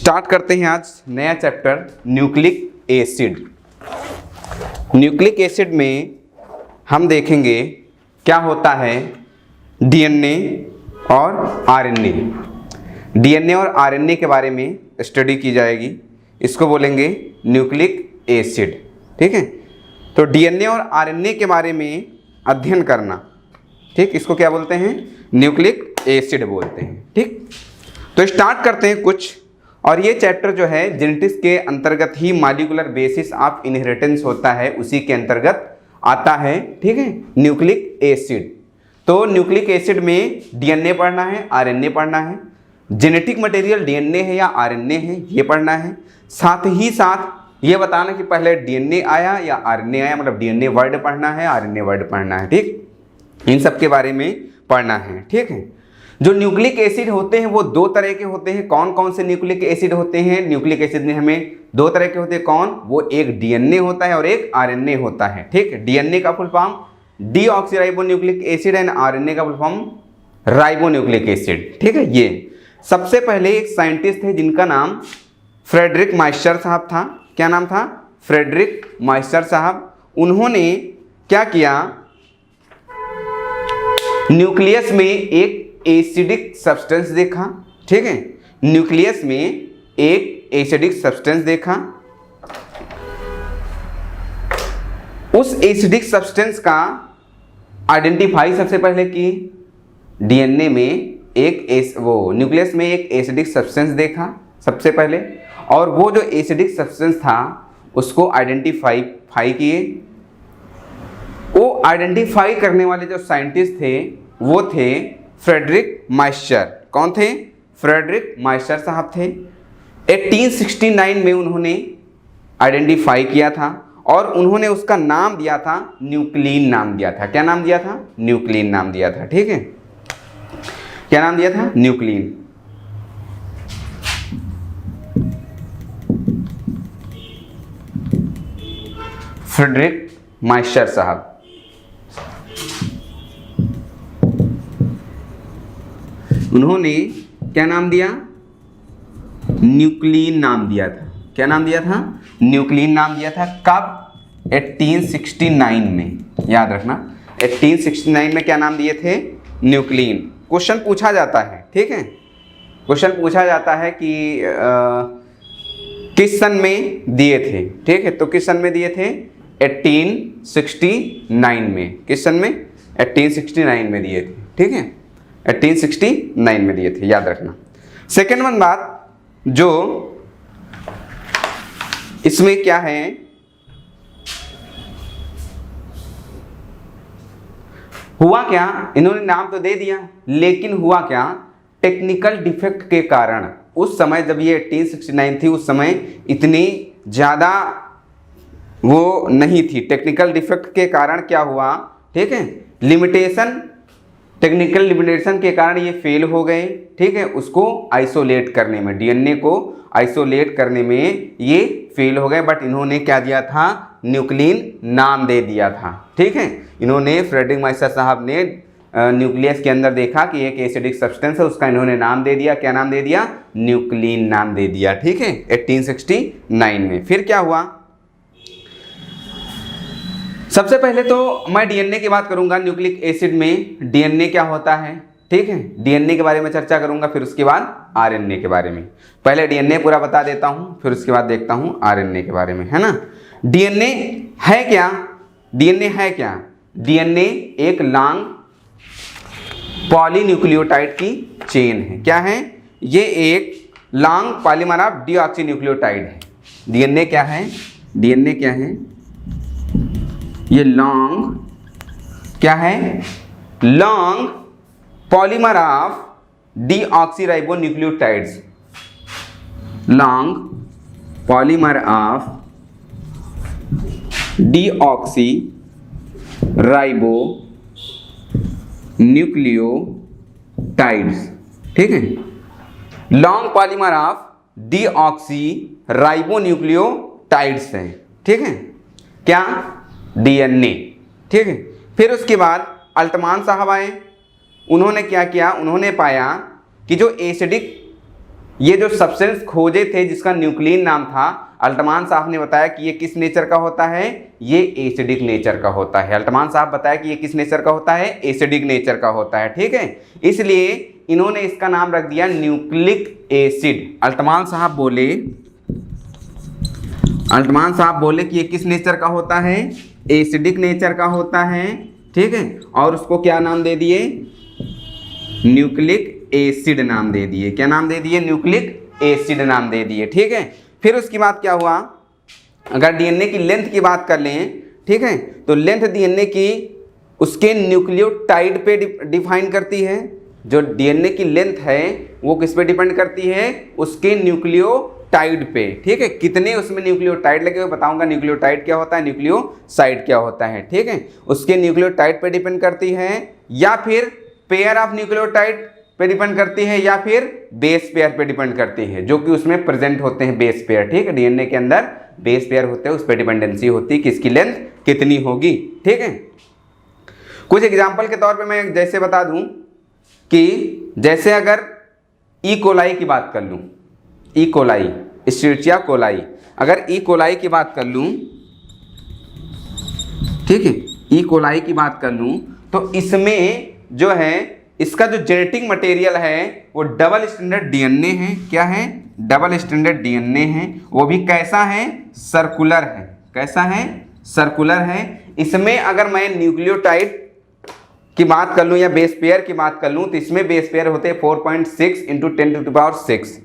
Start करते हैं आज नया chapter nucleic acid. Nucleic acid में हम देखेंगे क्या होता है डीएनए और आरएनए। डीएनए और आरएनए के बारे में स्टडी की जाएगी, इसको बोलेंगे न्यूक्लिक एसिड। ठीक है, तो डीएनए और आरएनए के बारे में अध्ययन करना, ठीक, इसको क्या बोलते हैं? न्यूक्लिक एसिड बोलते हैं। ठीक, तो स्टार्ट करते हैं कुछ। और ये चैप्टर जो है जेनेटिक्स के अंतर्गत ही मॉलिक्यूलर बेसिस ऑफ इनहेरिटेंस होता है, उसी के अंतर्गत आता है। ठीक है, न्यूक्लिक एसिड। तो न्यूक्लिक एसिड में डीएनए पढ़ना है, आरएनए पढ़ना है, जेनेटिक मटेरियल डीएनए है या आरएनए है ये पढ़ना है। साथ ही साथ ये बताना कि पहले डीएनए आया या आरएनए आया, मतलब डीएनए वर्ड पढ़ना है, आरएनए वर्ड पढ़ना है। ठीक, इन सब के बारे में पढ़ना है। ठीक है, जो न्यूक्लिक एसिड होते हैं वो दो तरह के होते हैं। कौन कौन से न्यूक्लिक एसिड होते हैं? न्यूक्लिक एसिड में हमें दो तरह के होते हैं। कौन? वो एक डीएनए होता है और एक आरएनए होता है। ठीक, डीएनए का full form deoxyribonucleic acid and RNA का फुल फॉर्म राइबोन्यूक्लिक एसिड। ठीक है, ये सबसे पहले एक साइंटिस्ट थे जिनका नाम फ्रेडरिक माइस्चर साहब था। क्या नाम था? फ्रेडरिक माइस्चर साहब। उन्होंने क्या किया, न्यूक्लियस में एक एसिडिक सब्सटेंस देखा। ठीक है, न्यूक्लियस में एक एसिडिक सब्सटेंस देखा। उस एसिडिक सब्सटेंस का आइडेंटिफाई सबसे पहले की। डीएनए में वो न्यूक्लियस में एक एसिडिक सब्सटेंस देखा सबसे पहले, और वो जो एसिडिक सब्सटेंस था उसको आइडेंटिफाई किए। वो आइडेंटिफाई करने वाले जो साइंटिस्ट थे वो थे फ्रेडरिक माइस्चर। कौन थे? फ्रेडरिक माइस्चर साहब थे। 1869 में उन्होंने आइडेंटिफाई किया था और उन्होंने उसका नाम दिया था न्यूक्लिन नाम दिया था। क्या नाम दिया था? न्यूक्लिन नाम दिया था। ठीक है, क्या नाम दिया था? न्यूक्लिन। फ्रेडरिक माइस्चर साहब। उन्होंने क्या नाम दिया? न्यूक्लिन नाम दिया था। क्या नाम दिया था? न्यूक्लिन नाम दिया था। कब? 1869 में। याद रखना, 1869 में क्या नाम दिए थे? न्यूक्लिन। क्वेश्चन पूछा जाता है, ठीक है, क्वेश्चन पूछा जाता है कि किस सन में दिए थे। ठीक है, तो किस सन में दिए थे? 1869 में। किस सन में? 1869 में दिए थे। ठीक है, 1869 में दिए थे, याद रखना। सेकेंड वन बात जो इसमें क्या है, हुआ क्या, इन्होंने नाम तो दे दिया लेकिन हुआ क्या, टेक्निकल डिफेक्ट के कारण उस समय जब ये 1869 थी उस समय इतनी ज़्यादा वो नहीं थी। टेक्निकल डिफेक्ट के कारण क्या हुआ, ठीक है, टेक्निकल लिमिटेशन के कारण ये फेल हो गए। ठीक है, उसको आइसोलेट करने में, डीएनए को आइसोलेट करने में ये फेल हो गए। बट इन्होंने क्या दिया था? न्यूक्लिन नाम दे दिया था। ठीक है, इन्होंने फ्रेडरिक माइस्चर साहब ने न्यूक्लियस के अंदर देखा कि एक एसिडिक सब्सटेंस है, उसका इन्होंने नाम दे दिया। क्या नाम दे दिया? न्यूक्लिन नाम दे दिया। ठीक है, 1869 में। फिर क्या हुआ, सबसे पहले तो मैं डीएनए की बात करूंगा। न्यूक्लिक एसिड में डीएनए क्या होता है, ठीक है, डीएनए के बारे में चर्चा करूंगा, फिर उसके बाद आरएनए के बारे में। पहले डीएनए पूरा बता देता हूं, फिर उसके बाद देखता हूं आरएनए के बारे में, है ना। डीएनए है क्या? डीएनए है क्या? डीएनए एक लॉन्ग पॉलीन्यूक्लियोटाइड की चेन है। क्या है? ये एक लॉन्ग पॉलीमर ऑफ डीऑक्सीन्यूक्लियोटाइड है। डीएनए क्या है? डीएनए क्या है? ये लॉन्ग क्या है? Long polymer of deoxyribonucleotides. Long polymer of deoxyribonucleotides. ठीक है, लॉन्ग पॉलीमर ऑफ डीऑक्सीराइबोन्यूक्लियोटाइड्स है। ठीक है, क्या? डीएनए। ठीक है, फिर उसके बाद अल्टमान साहब आए। उन्होंने क्या किया? उन्होंने पाया कि जो एसिडिक ये जो सब्सटेंस खोजे थे जिसका न्यूक्लियन नाम था, अल्टमान साहब ने बताया कि ये किस नेचर का होता है, ये एसिडिक नेचर का होता है। अल्टमान साहब बताया कि ये किस नेचर का होता है, एसिडिक नेचर का होता है। ठीक है, इसलिए इन्होंने इसका नाम रख दिया न्यूक्लिक एसिड। अल्टमान साहब बोले कि ये किस नेचर का होता है, एसिडिक नेचर का होता है। ठीक है, और उसको क्या नाम दे दिए, न्यूक्लिक एसिड नाम दे दिए। क्या नाम दे दिए, न्यूक्लिक एसिड नाम दे दिए। ठीक है, फिर उसके बाद क्या हुआ, अगर डीएनए की लेंथ की बात कर लें, ठीक है, तो लेंथ डीएनए की उसके न्यूक्लियोटाइड पे डिफाइन करती है। जो डीएनए की लेंथ है वो किस पे डिपेंड करती है, उसके न्यूक्लियोटाइड पे। ठीक है, कितने उसमें न्यूक्लियोटाइड लगे हुए बताऊंगा, न्यूक्लियोटाइड क्या होता है, न्यूक्लियोसाइड क्या होता है। ठीक है, उसके न्यूक्लियोटाइड पे डिपेंड करती है, या फिर पेयर ऑफ न्यूक्लियोटाइड पे डिपेंड करती है, या फिर बेस पेयर पे डिपेंड करती है, जो कि उसमें प्रेजेंट होते हैं बेस पेयर। ठीक है, डीएनए के अंदर बेस पेयर होते हैं, उस पर डिपेंडेंसी होती है कि इसकी लेंथ कितनी होगी। ठीक है, कुछ एग्जांपल के तौर पे मैं जैसे बता दूं कि जैसे अगर ई कोलाई की बात कर लूं, ई कोलाई, एस्चेरिचिया कोलाई, अगर ई कोलाई की बात कर लूं, ठीक है, ई कोलाई की बात कर लूं, तो इसमें जो है इसका जो जेनेटिक मटेरियल है वो डबल स्टैंडर्ड डीएनए है। क्या है, डबल स्टैंडर्ड डीएनए है। वो भी कैसा है, सर्कुलर है। कैसा है, सर्कुलर है। इसमें अगर मैं न्यूक्लियोटाइड की बात कर लूं या बेस पेयर की बात कर लूं, तो इसमें बेस पेयर होते हैं 4.6 इंटू 10⁶,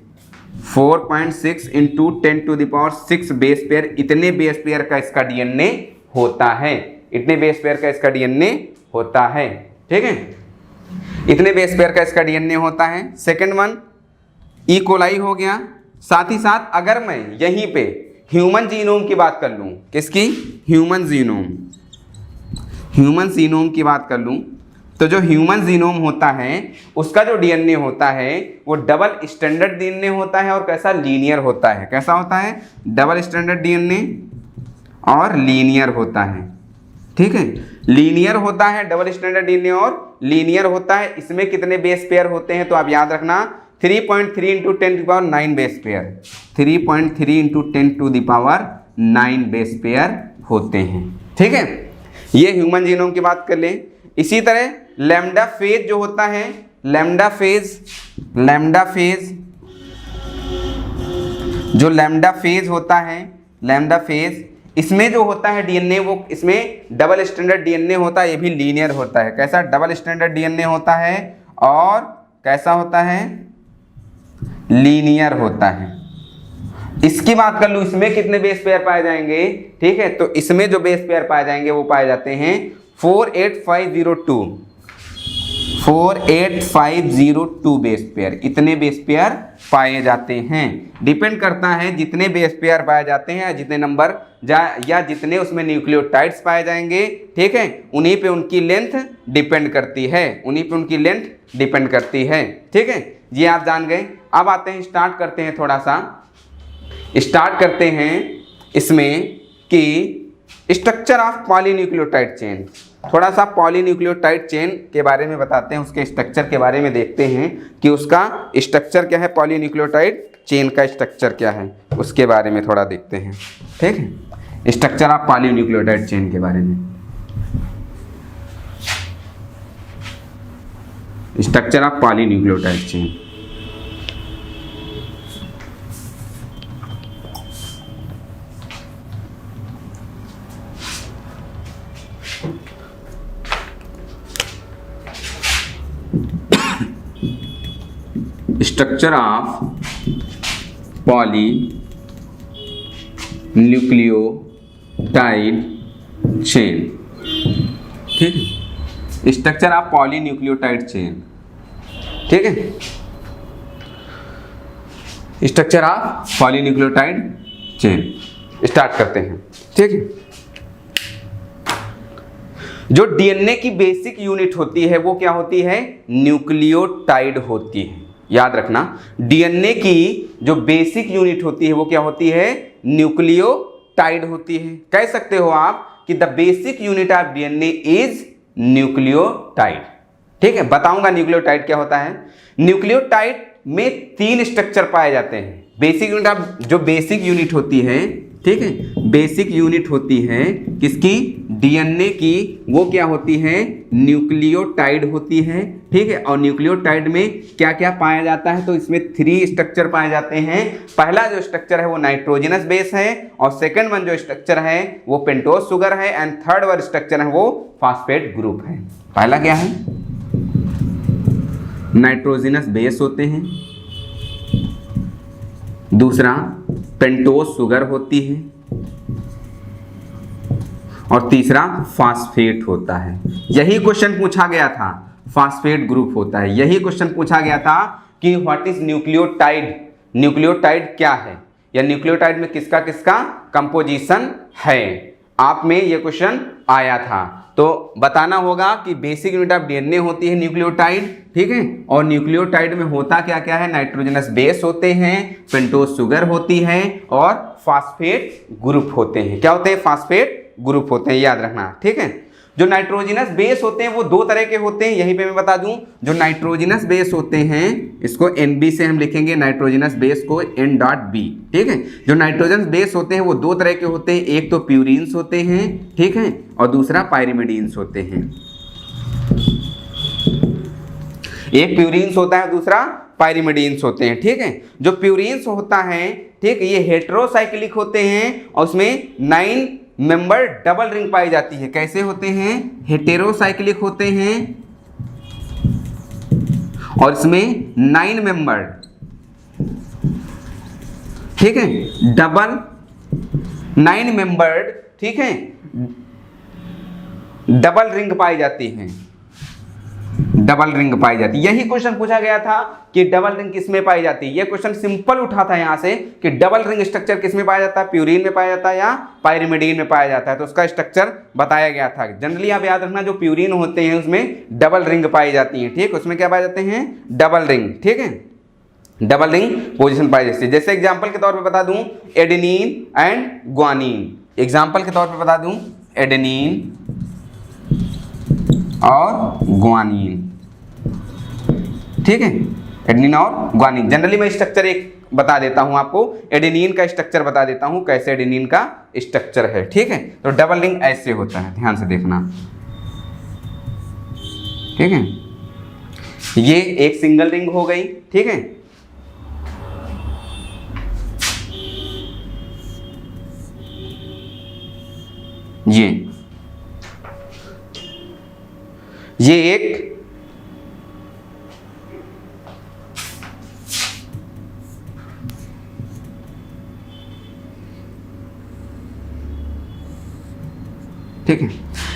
4.6 इंटू 10⁶ बेस पेयर। इतने बेस पेयर का इसका डीएनए होता है, इतने बेस पेयर का इसका डीएनए होता है। ठीक है, इतने बेस पेयर का इसका डीएनए होता है। सेकंड वन ई कोलाई हो गया। साथ ही साथ अगर मैं यहीं पे ह्यूमन जीनोम की बात कर लूं, किसकी, ह्यूमन जीनोम, ह्यूमन जीनोम की बात कर लूं, तो जो ह्यूमन जीनोम होता है उसका जो डीएनए होता है वो डबल स्टैंडर्ड डीएनए होता है और कैसा, लीनियर होता है। कैसा होता है, डबल स्टैंडर्ड डीएनए और लीनियर होता है। ठीक है, लीनियर होता है, डबल स्टैंडर्ड डीएनए और लीनियर होता है। इसमें कितने बेस पेयर होते हैं, तो आप याद रखना 3.3 into 10⁹ base pair, 3.3 into 10⁹ base pair होते हैं। ठीक है, ये ह्यूमन जीनोम की बात कर लें। इसी तरह लैम्डा फेज जो होता है, लैम्डा फेज जो लैम्डा फेज होता है, लैम्डा फेज, इसमें जो होता है डीएनए वो इसमें डबल स्टैंडर्ड डीएनए होता है। ये भी लीनियर होता है। कैसा, डबल स्टैंडर्ड डीएनए होता है और कैसा होता है, लीनियर होता है। इसकी बात कर लूँ, इसमें कितने बेस पेयर पाए जाएंगे, ठीक है, तो इसमें जो बेस पेयर पाए जाएंगे वो पाए जाते हैं 48502 बेस पेयर। इतने बेस पेयर पाए जाते हैं। डिपेंड करता है जितने बेस पेयर पाए जाते हैं, जितने नंबर या जितने उसमें न्यूक्लियोटाइड्स पाए जाएंगे, ठीक है, उन्हीं पे उनकी लेंथ डिपेंड करती है, उन्हीं पे उनकी लेंथ डिपेंड करती है। ठीक है, ये आप जान गए। अब आते हैं, स्टार्ट करते हैं, थोड़ा सा स्टार्ट करते हैं इसमें कि स्ट्रक्चर ऑफ पॉलीन्यूक्लियोटाइड चेन। थोड़ा सा पॉलीन्यूक्लियोटाइड चेन के बारे में बताते हैं, उसके स्ट्रक्चर के बारे में देखते हैं कि उसका स्ट्रक्चर क्या है, पॉलीन्यूक्लियोटाइड चेन का स्ट्रक्चर क्या है, उसके बारे में थोड़ा देखते हैं। ठीक है, स्ट्रक्चर ऑफ पॉलीन्यूक्लियोटाइड चेन के बारे में, structure of polynucleotide chain. Structure of polynucleotide chain. ठीक है, स्ट्रक्चर ऑफ पॉलीन्यूक्लियोटाइड चेन। ठीक है, structure of polynucleotide chain start करते हैं। ठीक है, जो डीएनए की बेसिक यूनिट होती है वो क्या होती है, न्यूक्लियोटाइड होती है। याद रखना, डीएनए की जो बेसिक यूनिट होती है वो क्या होती है, न्यूक्लियोटाइड होती है। कह सकते हो आप कि the basic unit of DNA is nucleotide. ठीक है, बताऊंगा न्यूक्लियोटाइड क्या होता है। न्यूक्लियोटाइड में 3 स्ट्रक्चर पाए जाते हैं। बेसिक यूनिट, आप जो बेसिक यूनिट होती है, ठीक है, बेसिक यूनिट होती है किसकी, डीएनए की, वो क्या होती है, न्यूक्लियोटाइड होती है, ठीक है। और न्यूक्लियोटाइड में क्या क्या पाया जाता है, तो इसमें 3 स्ट्रक्चर पाए जाते हैं। पहला जो स्ट्रक्चर है वो नाइट्रोजनस बेस है, और सेकंड वन जो स्ट्रक्चर है वो पेंटोज शुगर है, एंड थर्ड वन स्ट्रक्चर है वो फास्फेट ग्रुप है। पहला क्या है, नाइट्रोजनस बेस होते हैं, दूसरा पेंटोज शुगर होती है, और तीसरा फास्फेट होता है। यही क्वेश्चन पूछा गया था, फास्फेट ग्रुप होता है। यही क्वेश्चन पूछा गया था कि व्हाट इज न्यूक्लियोटाइड, न्यूक्लियोटाइड क्या है, या न्यूक्लियोटाइड में किसका किसका कंपोजिशन है। आप में ये क्वेश्चन आया था, तो बताना होगा कि बेसिक यूनिट ऑफ डीएनए होती है न्यूक्लियोटाइड, ठीक है। और न्यूक्लियोटाइड में होता क्या क्या है, नाइट्रोजनस बेस होते हैं, पेंटोज शुगर होती है, और फास्फेट ग्रुप होते हैं। क्या होते हैं, फास्फेट ग्रुप होते हैं, याद रखना, ठीक है। जो नाइट्रोजनस बेस होते हैं वो 2 तरह के होते हैं, यहीं पे मैं बता दूं। जो नाइट्रोजनस बेस होते हैं इसको NB से हम लिखेंगे, नाइट्रोजनस बेस को N.B, ठीक है। जो नाइट्रोजनस बेस होते हैं वो 2 तरह के होते हैं, एक तो प्यूरिन्स होते हैं, ठीक है, और दूसरा पायरिमिडीन्स होते हैं। एक प्यूरिन्स होता है, दूसरा पायरिमिडीन्स होते हैं, ठीक है। जो प्यूरिन्स होता है, ठीक, ये हेटेरोसाइक्लिक होते हैं, और उसमें 9 मेंबर डबल रिंग पाई जाती है। कैसे होते हैं, हेटेरोसाइक्लिक होते हैं, और इसमें 9 मेंबर, ठीक है, डबल 9 मेंबर्ड, ठीक है, डबल रिंग पाई जाती है, डबल रिंग पाई जाती है। यही क्वेश्चन पूछा गया था कि डबल रिंग किसमें पाई जाती है। यह क्वेश्चन सिंपल उठा था यहां से कि डबल रिंग स्ट्रक्चर किसमें पाया जाता है, प्यूरिन में पाया जाता है या पायरिमिडीन में पाया जाता है, तो उसका स्ट्रक्चर बताया गया था। जनरली आप याद रखना, जो प्यूरिन होते हैं उसमें डबल रिंग पाई जाती है, ठीक, उसमें क्या पाए जाते हैं, डबल रिंग, ठीक है, डबल रिंग पोजीशन पाई जाती है। जैसे एग्जांपल के तौर पे बता दूं, एडेनिन एंड ग्वानिन, एग्जांपल के तौर पे बता दूं, एडेनिन और ग्वानिन, ठीक है, एडेनिन और ग्वानिन। जनरली मैं स्ट्रक्चर एक बता देता हूं आपको, एडेनिन का स्ट्रक्चर बता देता हूं कैसे एडेनिन का स्ट्रक्चर है, ठीक है। तो डबल रिंग ऐसे होता है, ध्यान से देखना, ठीक है। ये एक सिंगल रिंग हो गई, ठीक है, ये एक ठीक है,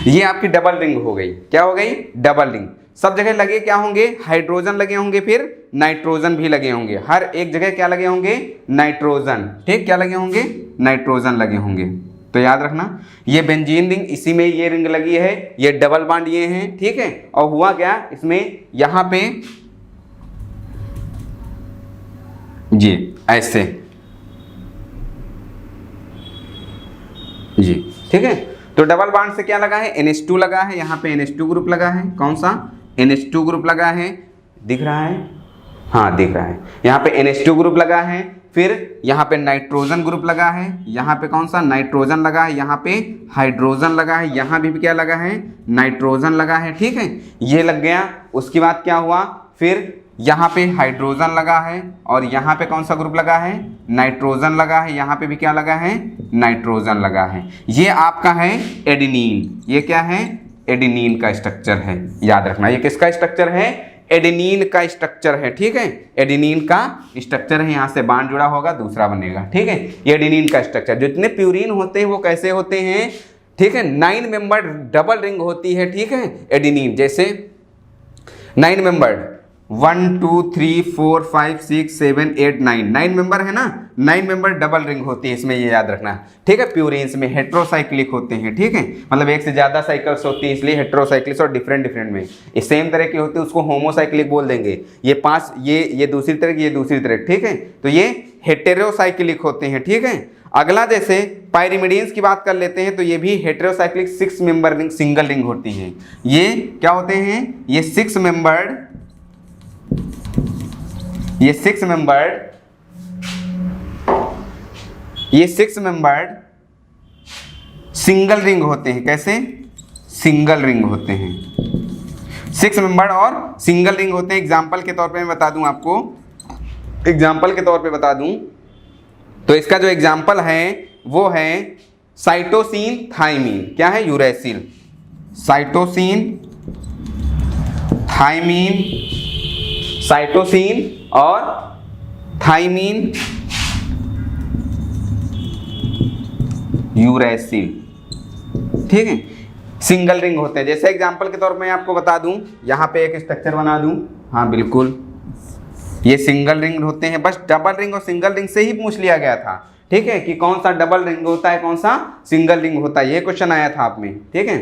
ये आपकी डबल रिंग हो गई। क्या हो गई, डबल रिंग। सब जगह लगे क्या होंगे, हाइड्रोजन लगे होंगे, फिर नाइट्रोजन भी लगे होंगे। हर एक जगह क्या लगे होंगे, नाइट्रोजन, ठीक, क्या लगे होंगे, नाइट्रोजन लगे होंगे। तो याद रखना, ये बेंजीन रिंग, इसी में ये रिंग लगी है, ये डबल बॉन्ड ये हैं, ठीक है। और हुआ क्या, इसमें यहां पे ये ऐसे, जी, ठीक है। तो डबल बॉन्ड से क्या लगा है, NH2 लगा है, यहाँ पे NH2 ग्रुप लगा है। कौन सा, NH2 ग्रुप लगा है, दिख रहा है, हाँ दिख रहा है, यहाँ पे NH2 ग्रुप लगा है। फिर यहाँ पे नाइट्रोजन ग्रुप लगा है, यहाँ पे कौन सा, नाइट्रोजन लगा है, यहाँ पे हाइड्रोजन लगा है, यहाँ भी क्या लगा है, नाइट्रोजन लगा है, ठीक है, ये लग गया। उसके बाद क्या हुआ, फिर यहाँ पे हाइड्रोजन लगा है, और यहाँ पे कौन सा ग्रुप लगा है, नाइट्रोजन लगा है, यहाँ पे भी क्या लगा है, नाइट्रोजन लगा है। ये आपका है एडेनिन, ये क्या है, एडेनिन का स्ट्रक्चर है, याद रखना। ये किसका स्ट्रक्चर है, एडेनिन का स्ट्रक्चर है, ठीक है, एडेनिन का स्ट्रक्चर है। यहाँ से बांड जुड़ा होगा, दूसरा बनेगा, ठीक है, ये एडेनिन का स्ट्रक्चर। जितने प्यूरिन होते हैं वो कैसे होते हैं, ठीक है, 9 मेंबर डबल रिंग होती है, ठीक है, एडेनिन। जैसे 9 मेंबर, 1 2 3 4 5 6 7 8 9 मेंबर है ना, 9 मेंबर डबल रिंग होती है इसमें, ये याद रखना, ठीक है। प्यूरिन्स में हेटेरोसाइक्लिक होते हैं, ठीक है, मतलब एक से ज्यादा साइकिल्स होती है, इसलिए हेटेरोसाइक्लिक्स, और डिफरेंट में ये सेम तरह की होती है, उसको होमोसाइक्लिक बोल देंगे। ये 5, ये दूसरी तरह की, ये दूसरी तरह, ठीक है, तो ये हेटेरोसाइक्लिक होते हैं, ठीक है। अगला जैसे पायरिमिडीन्स की बात कर लेते हैं, तो ये भी heterocyclic 6 member ring, single ring होती है। ये क्या होते हैं, ये 6 मेंबर्ड, ये सिक्स मेंबर्ड सिंगल रिंग होते हैं। कैसे? सिंगल रिंग होते हैं। 6 मेंबर और सिंगल रिंग होते हैं। एग्जाम्पल के तौर पे मैं बता दूं आपको, एग्जाम्पल के तौर पे बता दूं तो इसका जो एग्जाम्पल है वो है साइटोसिन थाइमीन। क्या है? यूरैसिल। साइटोसिन थाइमीन, साइटोसिन और थाइमीन यूरैसिल। ठीक है, सिंगल रिंग होते हैं। जैसे एग्जांपल के तौर पे मैं आपको बता दूं, यहाँ पे एक स्ट्रक्चर बना दूं। हाँ बिल्कुल, ये सिंगल रिंग होते हैं। बस डबल रिंग और सिंगल रिंग से ही पूछ लिया गया था। ठीक है, कि कौन सा डबल रिंग होता है, कौन सा सिंगल रिंग होता है, ये क्वेश्चन आया था आप में। ठीक है,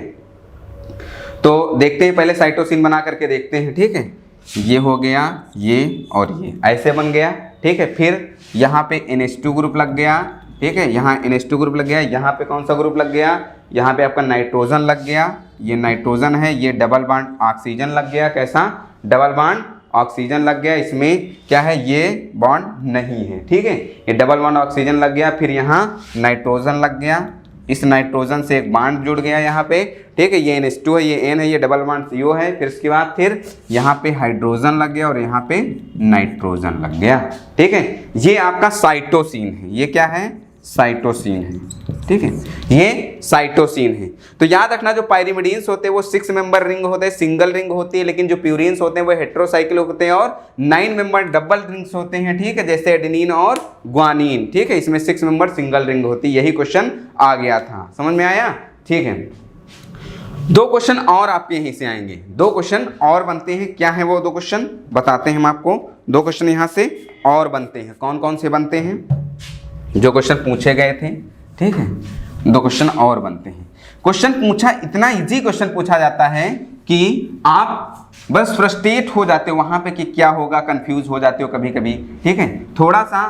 तो देखते हैं, पहले साइटोसिन बना करके देखते हैं। ठीक है, ये हो गया, ये और ये ऐसे बन गया। ठीक है, फिर यहाँ पे NH2 ग्रुप लग गया। ठीक है, यहाँ NH2 ग्रुप लग गया। यहाँ पे कौन सा ग्रुप लग गया? यहाँ पे आपका नाइट्रोजन लग गया। ये नाइट्रोजन है। ये डबल बॉन्ड ऑक्सीजन लग गया। कैसा? डबल बॉन्ड ऑक्सीजन लग गया। इसमें क्या है? ये बॉन्ड नहीं है। ठीक है, ये डबल बॉन्ड ऑक्सीजन लग गया। फिर यहाँ नाइट्रोजन लग गया। इस नाइट्रोजन से एक बॉन्ड जुड़ गया यहाँ पे। ठीक है, ये NH2 है, ये N है, ये डबल बॉन्ड CO है। फिर इसके बाद फिर यहाँ पे हाइड्रोजन लग गया और यहाँ पे नाइट्रोजन लग गया। ठीक है, ये आपका साइटोसिन है। ये क्या है? साइटोसिन है। ठीक है, ये साइटोसिन है। तो याद रखना, जो पायरिमिडीन्स होते हैं वो 6 मेंबर रिंग होते हैं, सिंगल रिंग होती है। लेकिन जो प्यूरिन्स होते हैं वो हेट्रोसाइक्लिक होते हैं और 9 मेंबर डबल रिंग्स होते हैं। ठीक है, जैसे एडेनिन और ग्वानिन। ठीक है, इसमें 6 मेंबर सिंगल रिंग होती है। यही क्वेश्चन आ गया था, समझ में आया? ठीक है, 2 क्वेश्चन और आपके यहीं से आएंगे। 2 क्वेश्चन और बनते हैं। क्या है वो 2 क्वेश्चन बताते हैं हम आपको। 2 क्वेश्चन यहाँ से और बनते हैं। कौन कौन से बनते हैं? जो क्वेश्चन पूछे गए थे। ठीक है, 2 क्वेश्चन और बनते हैं। क्वेश्चन पूछा, इतना इजी क्वेश्चन पूछा जाता है कि आप बस फ्रस्ट्रेट हो जाते हो वहां पे कि क्या होगा, कंफ्यूज हो जाते हो कभी कभी। ठीक है, थोड़ा सा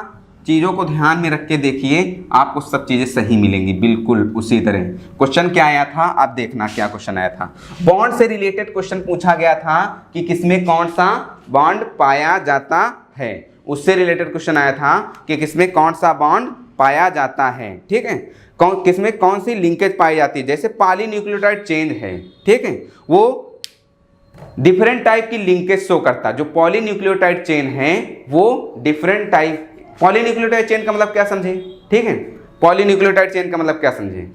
चीज़ों को ध्यान में रख के देखिए, आपको सब चीज़ें सही मिलेंगी। बिल्कुल उसी तरह क्वेश्चन क्या आया था, आप देखना क्या क्वेश्चन आया था। बॉन्ड से रिलेटेड क्वेश्चन पूछा गया था कि किसमें कौन सा बॉन्ड पाया जाता है। उससे रिलेटेड क्वेश्चन आया था कि किसमें कौन सा बॉन्ड पाया जाता है। ठीक है, किसमें कौन सी लिंकेज पाई जाती है। जैसे पॉलीन्यूक्लियोटाइड चेन है। ठीक है, वो डिफरेंट टाइप की लिंकेज शो करता है। जो पॉलीन्यूक्लियोटाइड चेन है वो डिफरेंट टाइप। पॉलीन्यूक्लियोटाइड चेन का मतलब क्या समझे? ठीक है, पॉलीन्यूक्लियोटाइड चेन का मतलब क्या समझे?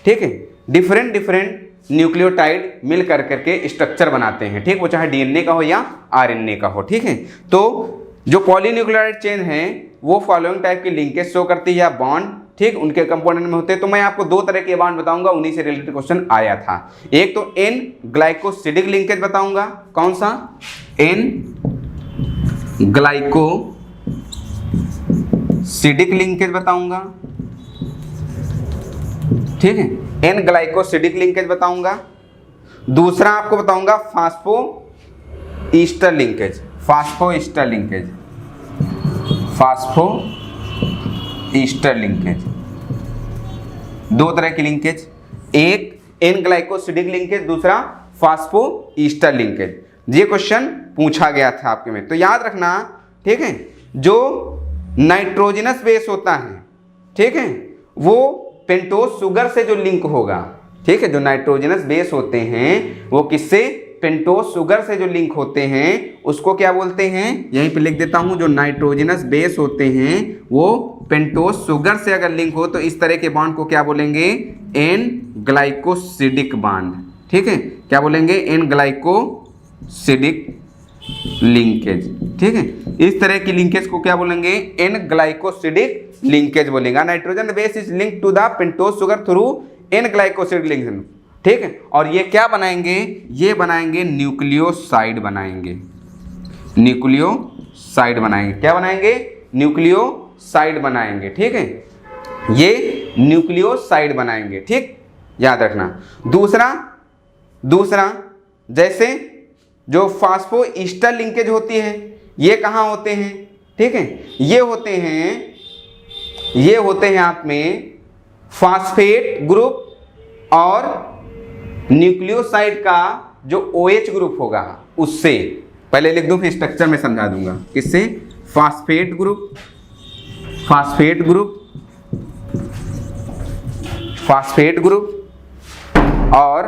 ठीक है, डिफरेंट न्यूक्लियोटाइड मिल कर करके स्ट्रक्चर बनाते हैं। ठीक, वो चाहे DNA का हो या RNA का हो। ठीक है, तो जो पॉलीन्यूक्लियोटाइड चेन है वो फॉलोइंग टाइप की लिंकेज शो करती है या बॉन्ड। ठीक, उनके कंपोनेंट में होते हैं। तो मैं आपको 2 तरह के बॉन्ड बताऊंगा, उन्हीं से रिलेटेड क्वेश्चन आया था। एक तो N ग्लाइकोसिडिक लिंकेज बताऊंगा। कौन सा? N ग्लाइकोसिडिक लिंकेज बताऊंगा। ठीक है, N ग्लाइकोसिडिक लिंकेज बताऊंगा। दूसरा आपको बताऊंगा phospho Easter linkage. Phospho Easter linkage, phospho Easter linkage. 2 तरह की लिंकेज, एक N ग्लाइकोसिडिक लिंकेज, दूसरा फास्फो ईस्टर लिंकेज। ये क्वेश्चन पूछा गया था आपके में, तो याद रखना। ठीक है, जो नाइट्रोजनस बेस होता है, ठीक है, वो पेंटोज शुगर से जो लिंक होगा। ठीक है, जो नाइट्रोजनस बेस होते हैं वो किससे? पेंटोज शुगर से जो लिंक होते हैं उसको क्या बोलते हैं? यहीं पे लिख देता हूं। जो नाइट्रोजनस बेस होते हैं वो पेंटोज शुगर से अगर लिंक हो तो इस तरह के बॉन्ड को क्या बोलेंगे? N glycosidic bond. ठीक है, क्या बोलेंगे? N glycosidic linkage. ठीक है, इस तरह की लिंकेज को क्या बोलेंगे? N ग्लाइकोसिडिक लिंकेज बोलेगा। Nitrogen base is link to the pentose sugar through N glycosidic linkage. ठीक है, और ये क्या बनाएंगे? ये बनाएंगे न्यूक्लियोसाइड बनाएंगे। न्यूक्लियोसाइड बनाएंगे। क्या बनाएंगे? न्यूक्लियोसाइड बनाएंगे। ठीक है, ये न्यूक्लियोसाइड बनाएंगे। ठीक, याद रखना। दूसरा जैसे जो फास्फो ईस्टर लिंकेज होती है, ये कहाँ होते हैं? ठीक है, ये होते हैं आप में फास्फेट ग्रुप और न्यूक्लियोसाइड का जो OH ग्रुप होगा उससे। पहले लिख दूं फिर स्ट्रक्चर में समझा दूंगा। किससे? Phosphate group, phosphate group, phosphate group और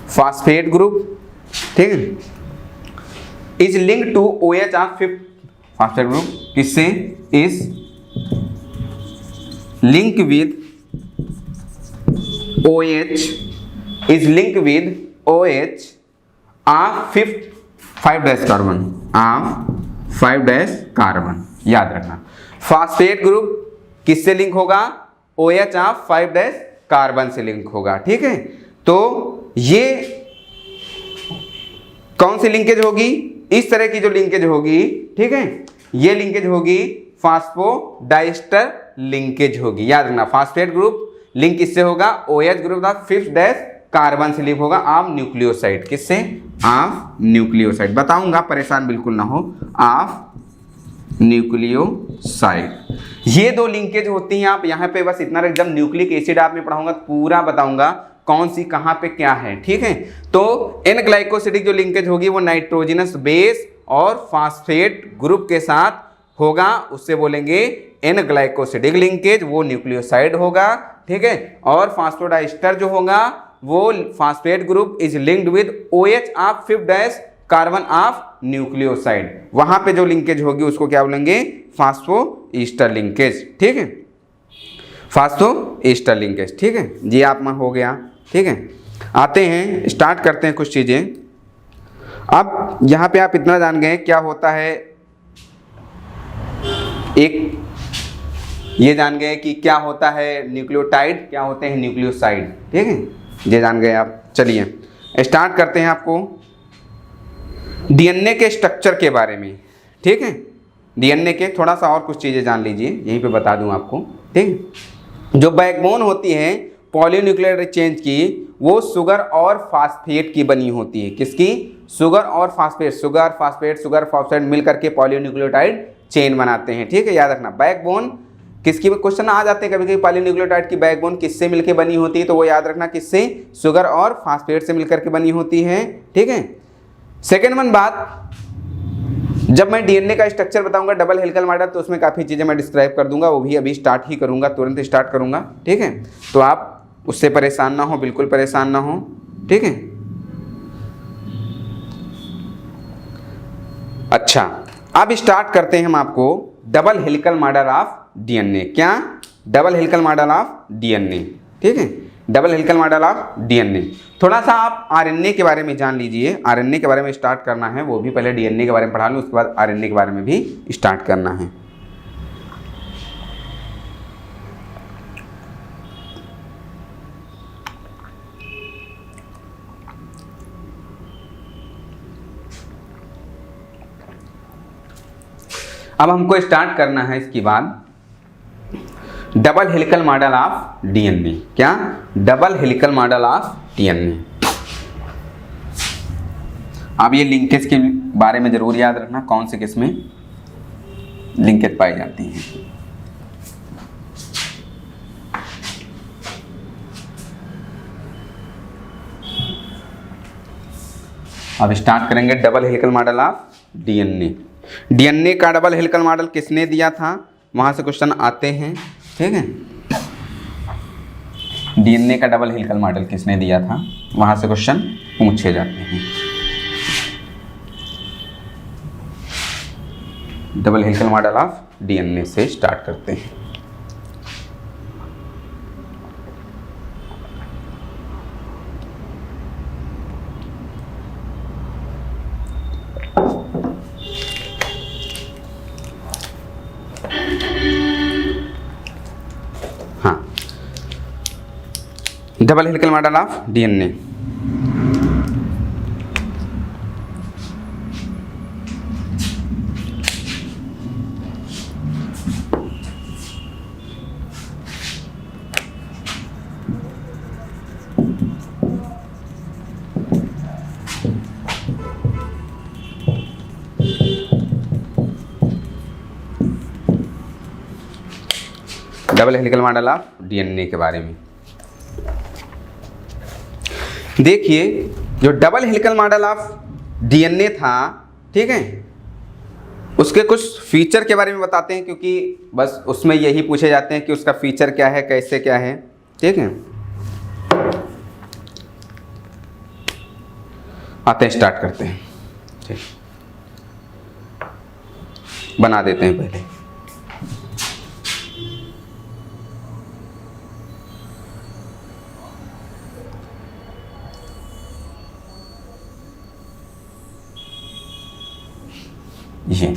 फास्फेट ग्रुप, ठीक है, is link to OH of fifth phosphate group, किससे, is link with OH, is link with OH of fifth 5' carbon, of 5' carbon, याद रखना। फास्फेट ग्रुप किससे link होगा, OH of 5' carbon से link होगा, ठीक है। तो ये कौन सी लिंकेज होगी, इस तरह की जो लिंकेज होगी, ठीक है, ये लिंकेज होगी फास्फोडाइस्टर लिंकेज होगी, याद रखना। फास्फेट ग्रुप लिंक किससे होगा, OH ग्रुप का 5' कार्बन से लिंक होगा ऑफ न्यूक्लियोसाइड, किससे, ऑफ न्यूक्लियोसाइड, बताऊंगा, परेशान बिल्कुल ना हो, ऑफ न्यूक्लियोसाइड। ये दो लिंकेज होती हैं, आप यहाँ पे बस इतना रख, जब न्यूक्लिक एसिड आप में पढ़ाऊंगा तो पूरा बताऊंगा कौन सी कहाँ पे क्या है, ठीक है। तो एन ग्लाइकोसिडिक जो लिंकेज होगी वो नाइट्रोजनस बेस और फास्फेट ग्रुप के साथ होगा, उससे बोलेंगे एन ग्लाइकोसिडिक लिंकेज, वो न्यूक्लियोसाइड होगा, ठीक है। और फास्फोडाइस्टर जो होगा वो phosphate group is linked with OH of 5' carbon of nucleoside, वहां पे जो लिंकेज होगी उसको क्या बोलेंगे, फास्फोईस्टर लिंकेज, ठीक है, फास्फोईस्टर लिंकेज, ठीक है जी, आप में हो गया, ठीक है। आते हैं, स्टार्ट करते हैं कुछ चीजें। अब यहां पे आप इतना जान गए क्या होता है, एक ये जान गए कि क्या होता है न्यूक्लियोटाइड, क्या होते हैं न्यूक्लियोसाइड, ठीक है, ये जान गए आप। चलिए स्टार्ट करते हैं आपको DNA के स्ट्रक्चर के बारे में, ठीक है। DNA के थोड़ा सा और कुछ चीज़ें जान लीजिए, यहीं पे बता दूं आपको, ठीक है। जो बैकबोन होती है पॉलीन्यूक्लियोटाइड चेंज की, वो शुगर और फास्फेट की बनी होती है, किसकी, शुगर और phosphate, sugar phosphate, sugar phosphate मिलकर के पॉलीन्यूक्लियोटाइड चेन बनाते हैं, ठीक है, याद रखना। बैकबोन किसकी, क्वेश्चन आ जाते हैं कभी कभी, पॉलीन्यूक्लियोटाइड की बैकबोन किससे मिलकर बनी होती है, तो वो याद रखना किससे, शुगर और फास्फेट से मिलकर के बनी होती है, ठीक है। सेकेंड वन बात, जब मैं DNA का स्ट्रक्चर बताऊंगा डबल हेलिकल मॉडल, तो उसमें काफ़ी चीज़ें मैं डिस्क्राइब कर दूंगा, वो भी अभी स्टार्ट ही करूंगा, तुरंत स्टार्ट करूंगा, ठीक है। तो आप उससे परेशान ना हो, बिल्कुल परेशान ना हो, ठीक है। अच्छा, अब स्टार्ट करते हैं हम आपको double helical model of DNA, क्या, double helical model of DNA, ठीक है, double helical model of DNA। थोड़ा सा आप RNA के बारे में जान लीजिए, RNA के बारे में स्टार्ट करना है, वो भी पहले DNA के बारे में पढ़ा लूँ, उसके बाद RNA के बारे में भी स्टार्ट करना है। अब हमको स्टार्ट करना है इसके बाद double helical model of DNA, क्या, double helical model of DNA। अब ये लिंकेज के बारे में जरूर याद रखना, कौन से किस में लिंकेज पाई जाती हैं। अब स्टार्ट करेंगे double helical model of DNA का डबल हेलिकल मॉडल किसने दिया था, वहां से क्वेश्चन आते हैं, ठीक है। DNA का डबल हेलिकल मॉडल किसने दिया था, वहां से क्वेश्चन पूछे जाते हैं। Double helical model of DNA से स्टार्ट करते हैं। Double helical model of DNA, double helical model of DNA के बारे में देखिए। जो double helical model of DNA था, ठीक है, उसके कुछ फीचर के बारे में बताते हैं, क्योंकि बस उसमें यही पूछे जाते हैं कि उसका फीचर क्या है, कैसे क्या है। ठीक है, आते हैं, स्टार्ट करते हैं। ठीक, बना देते हैं पहले। ये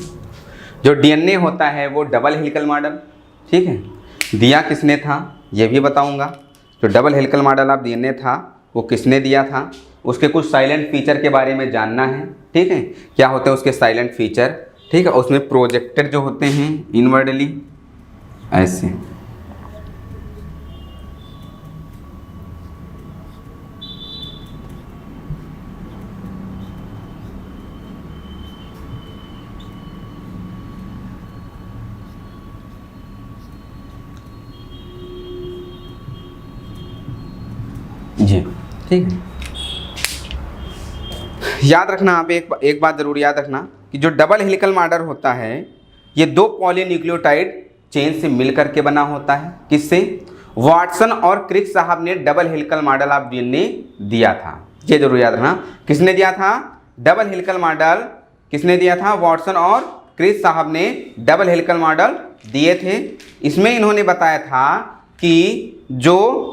जो डीएनए होता है वो डबल हेलिकल मॉडल, ठीक है, दिया किसने था ये भी बताऊंगा। जो double helical model of DNA था वो किसने दिया था, उसके कुछ साइलेंट फीचर के बारे में जानना है। ठीक है, क्या होते हैं उसके साइलेंट फीचर। ठीक है, उसमें प्रोजेक्टेड जो होते हैं इनवर्डली ऐसे, जी। ठीक है, याद रखना आप एक बात जरूर याद रखना कि जो डबल हेलिकल मॉडल होता है ये दो पॉलीन्यूक्लियोटाइड चेन से मिलकर के बना होता है। किससे? वाटसन और क्रिक साहब ने double helical model of DNA दिया था। ये जरूर याद रखना, किसने दिया था डबल हेलिकल मॉडल, किसने दिया था? वाटसन और क्रिक साहब ने डबल हेलिकल मॉडल दिए थे। इसमें इन्होंने बताया था कि जो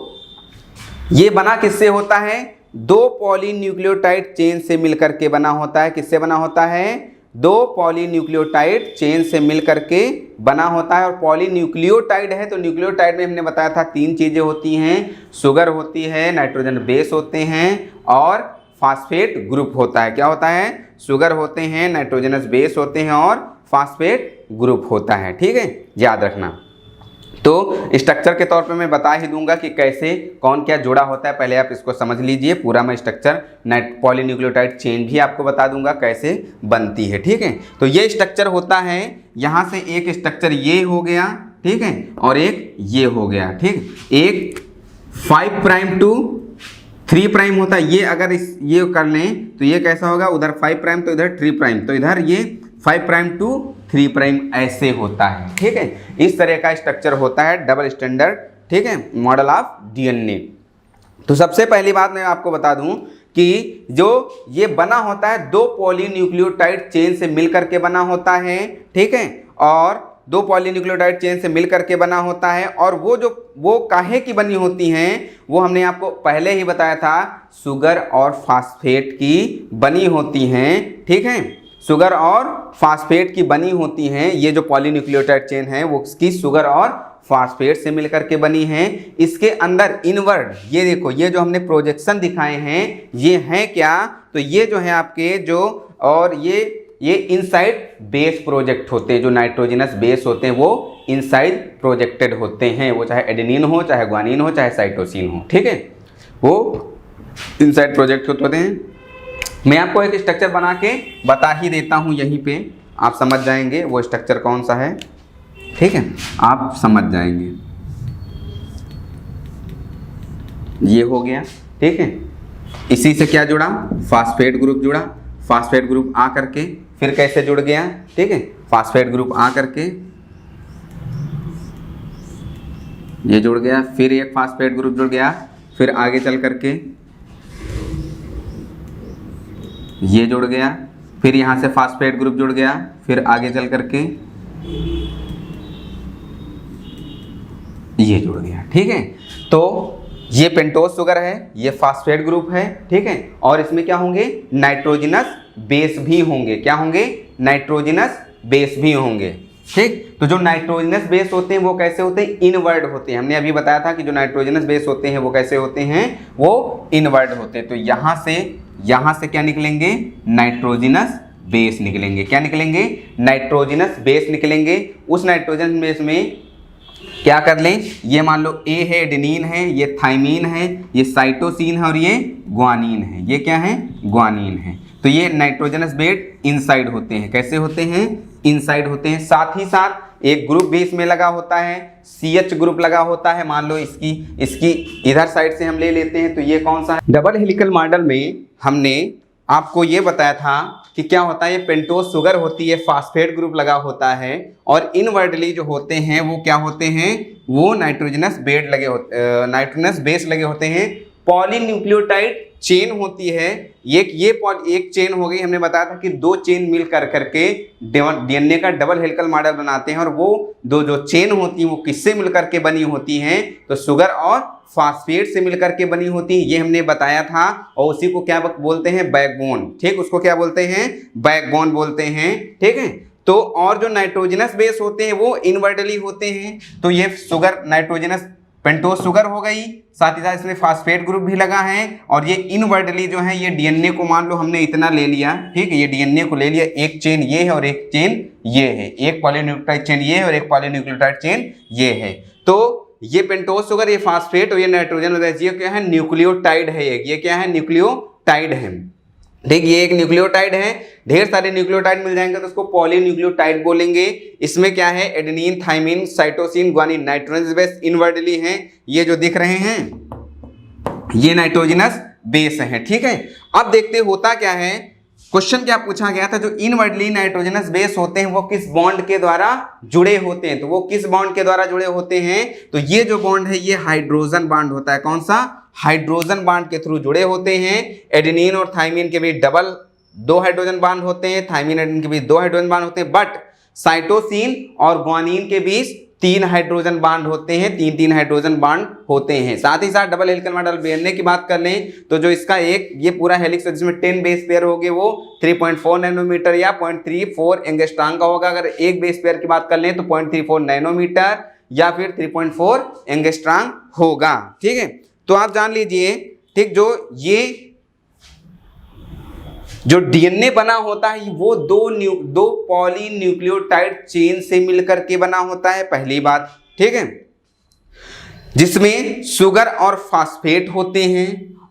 ये बना किससे होता है? दो पॉलीन्यूक्लियोटाइड चेन से मिलकर के बना होता है। किससे बना होता है? दो पॉलीन्यूक्लियोटाइड चेन से मिलकर के बना होता है। और पॉलीन्यूक्लियोटाइड है तो न्यूक्लियोटाइड में हमने बताया था तीन चीजें होती हैं, शुगर होती है, नाइट्रोजन बेस होते हैं और फास्फेट ग्रुप होता है। क्या होता है? शुगर होते हैं, नाइट्रोजनस बेस होते हैं और फास्फेट ग्रुप होता है। ठीक है, याद रखना। तो स्ट्रक्चर के तौर पे मैं बता ही दूंगा कि कैसे कौन क्या जुड़ा होता है, पहले आप इसको समझ लीजिए। पूरा मैं स्ट्रक्चर पॉलीन्यूक्लियोटाइड चेन भी आपको बता दूंगा कैसे बनती है। ठीक है, तो ये स्ट्रक्चर होता है, यहाँ से एक स्ट्रक्चर ये हो गया, ठीक है, और एक ये हो गया। ठीक, एक 5 प्राइम टू 3 प्राइम होता है। ये अगर ये कर लें तो ये कैसा होगा? उधर 5 प्राइम तो इधर 3 प्राइम, तो इधर ये 5 प्राइम टू 3 प्राइम ऐसे होता है। ठीक है, इस तरह का स्ट्रक्चर होता है डबल स्टैंडर्ड, ठीक है, मॉडल ऑफ डीएनए। तो सबसे पहली बात मैं आपको बता दूं कि जो ये बना होता है दो पॉलीन्यूक्लियोटाइड चेन से मिलकर के बना होता है। ठीक है, और दो पॉलीन्यूक्लियोटाइड चेन से मिलकर के बना होता है। और वो काहे की बनी होती हैं वो हमने आपको पहले ही बताया था, शुगर और फास्फेट की बनी होती हैं। ठीक है, शुगर और फास्फेट की बनी होती हैं। ये जो पॉलीन्यूक्लियोटाइड चेन है वो उसकी शुगर और फास्फेट से मिलकर के बनी है। इसके अंदर इनवर्ड, ये देखो, ये जो हमने प्रोजेक्शन दिखाए हैं ये हैं क्या? तो ये जो है आपके जो, और ये इनसाइड बेस प्रोजेक्ट होते हैं। जो नाइट्रोजनस बेस होते हैं वो इनसाइड प्रोजेक्टेड होते हैं। वो चाहे एडेनिन हो, चाहे ग्वानिन हो, चाहे साइटोसिन हो। ठीक है, वो इनसाइड प्रोजेक्ट होते हैं। मैं आपको एक स्ट्रक्चर बना के बता ही देता हूं, यहीं पे आप समझ जाएंगे वो स्ट्रक्चर कौन सा है। ठीक है, आप समझ जाएंगे। ये हो गया। ठीक है, इसी से क्या जुड़ा? फास्फेट ग्रुप जुड़ा। फास्फेट ग्रुप आ करके फिर कैसे जुड़ गया? ठीक है, फास्फेट ग्रुप आ करके ये जुड़ गया, फिर एक फास्फेट ग्रुप जुड़ गया, फिर आगे चल करके ये जुड़ गया, फिर यहाँ से फास्फेट ग्रुप जुड़ गया, फिर आगे चल करके ये जुड़ गया। ठीक है, तो ये पेंटोज शुगर है, ये फास्फेट ग्रुप है। ठीक है, और इसमें क्या होंगे? नाइट्रोजनस बेस भी होंगे। क्या होंगे? नाइट्रोजनस बेस भी होंगे। ठीक, तो जो नाइट्रोजनस बेस होते हैं वो कैसे होते हैं? इनवर्ड होते हैं। हमने अभी बताया था कि जो नाइट्रोजनस बेस होते हैं वो कैसे होते हैं? वो इनवर्ड होते हैं। तो यहाँ से क्या निकलेंगे? नाइट्रोजनस बेस निकलेंगे। क्या निकलेंगे? नाइट्रोजनस बेस निकलेंगे। उस नाइट्रोजन बेस में क्या कर लें? ये मान लो ए है, एडेनिन है, ये थाइमीन है, ये साइटोसिन है और ये ग्वानिन है। ये क्या है? ग्वानिन है। तो ये नाइट्रोजनस बेस इनसाइड होते हैं। कैसे होते हैं? इनसाइड होते हैं। साथ ही साथ एक ग्रुप भी इसमें लगा होता है, CH ग्रुप लगा होता है। मान लो इसकी इधर साइड से हम ले लेते हैं, तो ये कौन सा है? डबल हेलिकल मॉडल में हमने आपको ये बताया था कि क्या होता है, ये पेंटोज शुगर होती है, फास्फेट ग्रुप लगा होता है, और इनवर्टली जो होते हैं वो क्या होते हैं, वो नाइट्रोजनस बेस लगे होते हैं। पॉलीन्यूक्लियोटाइड चेन होती है, एक चेन हो गई, हमने बताया था कि दो चेन मिल करके डीएनए का डबल हेलिकल मॉडल बनाते हैं, और वो दो जो चेन होती हैं वो किससे मिलकर के बनी होती हैं, तो शुगर और फास्फेट से मिलकर के बनी होती है, ये हमने बताया था। और उसी को क्या बोलते हैं, बैकबोन। ठीक, उसको क्या बोलते हैं, बैकबोन बोलते हैं। ठीक है, तो और जो नाइट्रोजनस बेस होते हैं वो इनवर्टली होते हैं, तो ये शुगर नाइट्रोजनस पेंटोज शुगर हो गई, साथ ही साथ इसमें फास्फेट ग्रुप भी लगा है, और ये इनवर्टली जो है ये डीएनए को मान लो हमने इतना ले लिया, ठीक है, ये डीएनए को ले लिया, एक चेन ये है और एक चेन ये है, एक पॉलीन्यूक्लियोटाइड चेन ये है और एक पॉलीन्यूक्लियोटाइड चेन ये है। तो ये पेंटोज शुगर, ये फास्फेट और ये नाइट्रोजन बेस, ये क्या है, न्यूक्लियोटाइड है, ये क्या है, न्यूक्लियोटाइड है। ठीक, ये एक न्यूक्लियोटाइड है, ढेर सारे न्यूक्लियोटाइड मिल जाएंगे तो उसको पॉलीन्यूक्लियोटाइड बोलेंगे। इसमें क्या है, adenine, thymine, cytosine, guanine, nitrogenous base इनवर्टली हैं, ये जो दिख रहे हैं ये नाइट्रोजनस बेस हैं। ठीक है, अब देखते होता क्या है, क्वेश्चन क्या पूछा गया था, जो इनवर्टली नाइट्रोजनस बेस होते हैं वो किस बॉन्ड के द्वारा जुड़े होते हैं, तो वो किस बॉन्ड के द्वारा जुड़े होते हैं, तो ये जो बॉन्ड है ये हाइड्रोजन बॉन्ड होता है। कौन सा, हाइड्रोजन बॉन्ड के थ्रू जुड़े होते हैं। एडेनिन और थाइमिन के बीच डबल 2 हाइड्रोजन बॉन्ड होते हैं, थाइमिन एडेनिन के बीच 2 हाइड्रोजन बॉन्ड होते हैं, बट साइटोसिन और ग्वानिन के बीच 3 हाइड्रोजन बॉन्ड होते हैं, 3 हाइड्रोजन बॉन्ड होते हैं। साथ ही साथ डबल हेलिकल मॉडल डीएनए की बात कर लें तो जो इसका एक ये पूरा हेलिक्स जिसमें 10 बेस पेयर होंगे वो 3.4 नैनोमीटर या 0.34 एंगस्ट्रॉम का होगा। अगर एक बेस पेयर की बात कर लें तो 0.34 नैनोमीटर या फिर 3.4 एंगस्ट्रॉम होगा। ठीक है, तो आप जान लीजिए, ठीक, जो डीएनए बना होता है वो दो पॉलीन्यूक्लियोटाइड चेन से मिलकर के बना होता है, पहली बात। ठीक है, जिसमें शुगर और फास्फेट होते हैं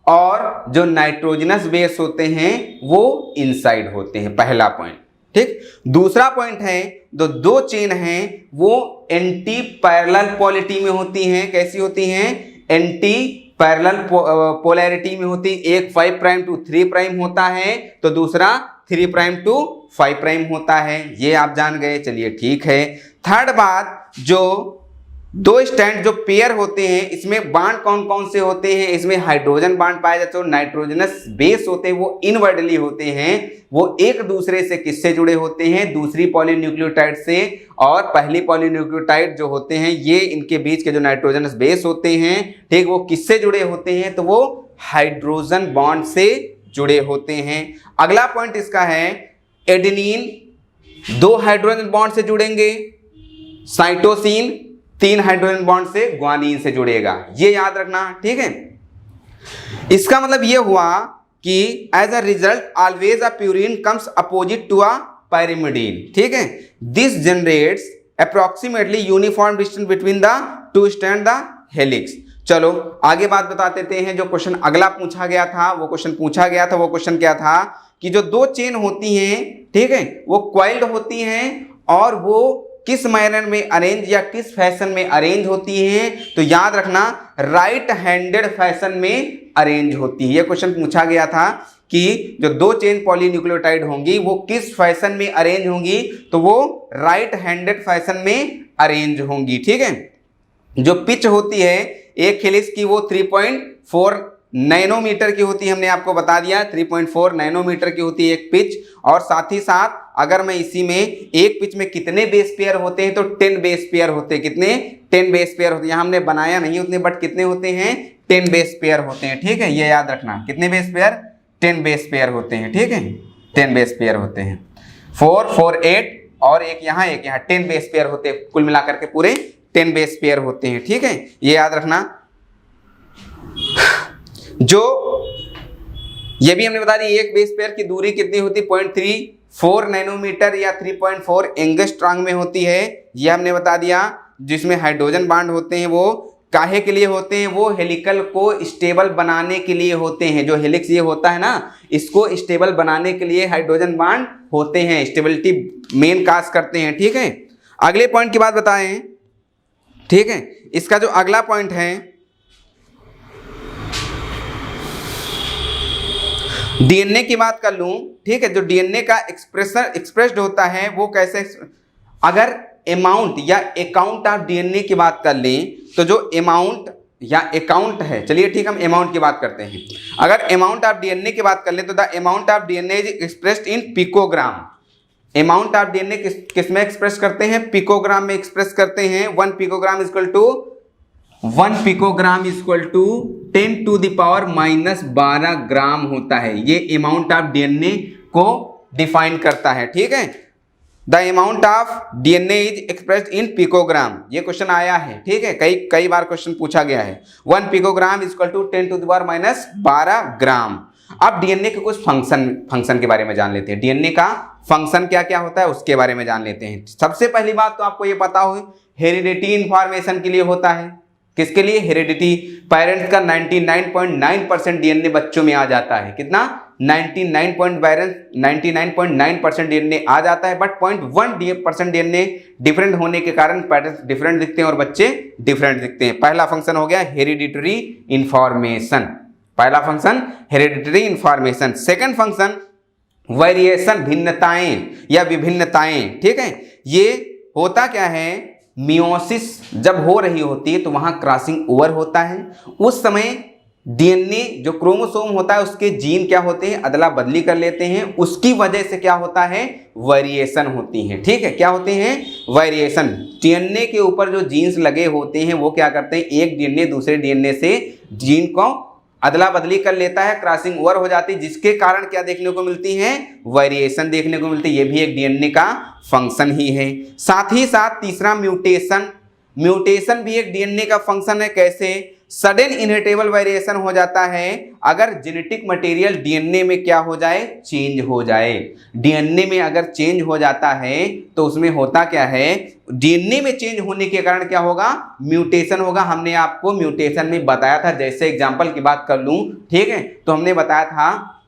और जो नाइट्रोजनस बेस होते हैं वो इनसाइड होते हैं, पहला पॉइंट। ठीक, दूसरा पॉइंट है, दो चेन हैं वो एंटी पैरेलल पॉलिटी में होती हैं। कैसी होती हैं, एंटी पैरेलल पोलैरिटी में होती, एक 5 प्राइम टू 3 प्राइम होता है तो दूसरा 3 प्राइम टू 5 प्राइम होता है, ये आप जान गए। चलिए ठीक है, थर्ड बात, जो दो स्टैंड जो पेयर होते हैं इसमें बांड कौन कौन से होते हैं, इसमें हाइड्रोजन बांड पाए जाते हैं, नाइट्रोजनस बेस होते हैं वो इनवर्टली होते हैं, वो एक दूसरे से किससे जुड़े होते हैं, दूसरी पॉलीन्यूक्लियोटाइड से, और पहली पॉलीन्यूक्लियोटाइड जो होते हैं ये इनके बीच के जो नाइट्रोजनस बेस होते हैं, ठीक, वो किससे जुड़े होते हैं, तो वो हाइड्रोजन बॉन्ड से जुड़े होते हैं। अगला पॉइंट इसका है, एडेनिन 2 हाइड्रोजन बॉन्ड से जुड़ेंगे, साइटोसिन 3 हाइड्रोजन बॉन्ड से ग्वानिन से जुड़ेगा, ये याद रखना। ठीक है, इसका मतलब ये हुआ कि as a result always a purine comes opposite to a pyrimidine। ठीक है, this generates approximately uniform distance between the two strand the helix. चलो आगे बात बता देते हैं, जो क्वेश्चन अगला पूछा गया था वो क्वेश्चन क्या था कि जो दो चेन होती हैं, ठीक है, वो क्वाइल्ड होती हैं और वो किस मैनर में अरेंज या किस फैशन में अरेंज होती हैं, तो याद रखना राइट हैंडेड फैशन में अरेंज होती है। यह क्वेश्चन पूछा गया था कि जो दो चेन पॉलीन्यूक्लियोटाइड होंगी वो किस फैशन में अरेंज होंगी, तो वो राइट हैंडेड फैशन में अरेंज होंगी। ठीक है, जो पिच होती है एक हेलिक्स की वो 3.4 नैनोमीटर की होती है, हमने आपको बता दिया 3.4 नैनोमीटर की होती है एक पिच, और साथ ही साथ अगर मैं इसी में एक पिच में कितने बेस पेयर होते हैं तो 10 बेस पेयर होते हैं। कितने, 10 बेस पेयर होते हैं, यहाँ हमने बनाया नहीं उतने, बट कितने होते हैं, 10 बेस पेयर होते हैं। ठीक है, ये याद रखना, कितने बेस पेयर, 10 बेस पेयर होते हैं। ठीक है, 10 बेस पेयर होते हैं, 4 4 8 और एक यहाँ 10 बेस पेयर होते हैं, कुल मिलाकर के पूरे 10 बेस पेयर होते हैं। ठीक है, ये याद रखना। जो ये भी हमने बता दी, एक बेस पेयर की दूरी कितनी होती, 0.34 नैनोमीटर या 3.4 एंगस्ट्रॉम में होती है, ये हमने बता दिया। जिसमें हाइड्रोजन बांड होते हैं वो काहे के लिए होते हैं, वो हेलिकल को स्टेबल बनाने के लिए होते हैं। जो हेलिक्स ये होता है ना, इसको स्टेबल बनाने के लिए हाइड्रोजन बांड होते हैं, स्टेबिलिटी मेन काज करते हैं। ठीक है, अगले पॉइंट की बात बताएं। ठीक है, इसका जो अगला पॉइंट है, डीएनए की बात कर लूं, ठीक है, जो डीएनए का एक्सप्रेस्ड होता है वो कैसे, अगर अमाउंट या अकाउंट ऑफ डीएनए की बात कर लें तो जो अमाउंट या अकाउंट है, चलिए ठीक, हम अमाउंट की बात करते हैं। अगर अमाउंट ऑफ डीएनए की बात कर लें तो the amount of DNA is expressed in picogram. Amount of DNA किस में एक्सप्रेस करते हैं, पिकोग्राम में एक्सप्रेस करते हैं। 1 पिकोग्राम इक्वल टू 10⁻⁻12 ग्राम होता है। ये अमाउंट ऑफ डीएनए को डिफाइन करता है, ठीक है। The amount of DNA is expressed in picogram, ये क्वेश्चन आया है, ठीक है, कई बार क्वेश्चन पूछा गया है। 1 पिकोग्राम इक्वल टू 10⁻⁻12 ग्राम। अब डीएनए के कुछ फंक्शन के बारे में जान लेते हैं। डीएनए का फंक्शन क्या क्या होता है उसके बारे में जान लेते हैं। सबसे पहली बात तो आपको ये पता हो, हेरिडिटी इंफॉर्मेशन के लिए होता है। किसके लिए, हेरिडिटी। पेरेंट्स का 99.9% डीएनए बच्चों में आ जाता है। कितना, 99.9% डीएनए आ जाता है, बट 0.1% डीएनए डिफरेंट होने के कारण पेरेंट्स डिफरेंट दिखते हैं और बच्चे डिफरेंट दिखते हैं। पहला फंक्शन हो गया हेरिडिटरी इंफॉर्मेशन, पहला function hereditary information. Second function variation, भिन्नताएं या विभिन्नताएं, ठीक है। ये होता क्या है, मियोसिस जब हो रही होती है तो वहां क्रॉसिंग ओवर होता है। उस समय डीएनए जो क्रोमोसोम होता है उसके जीन क्या होते हैं, अदला बदली कर लेते हैं। उसकी वजह से क्या होता है, वेरिएशन होती है, ठीक है। क्या होते हैं, वेरिएशन। डीएनए के ऊपर जो जीन्स लगे होते हैं वो क्या करते हैं, एक डीएनए दूसरे डीएनए से जीन को अदला बदली कर लेता है, क्रॉसिंग ओवर हो जाती है, जिसके कारण क्या देखने को मिलती है, वेरिएशन देखने को मिलती है। ये भी एक डीएनए का फंक्शन ही है। साथ ही साथ तीसरा म्यूटेशन, म्यूटेशन भी एक डीएनए का फंक्शन है। कैसे, सडन इनहेरिटेबल वेरिएशन हो जाता है अगर जेनेटिक मटेरियल डीएनए में क्या हो जाए, चेंज हो जाए। डीएनए में अगर चेंज हो जाता है तो उसमें होता क्या है, डीएनए में चेंज होने के कारण क्या होगा, म्यूटेशन होगा। हमने आपको म्यूटेशन में बताया था, जैसे एग्जांपल की बात कर लूं, ठीक है, तो हमने बताया था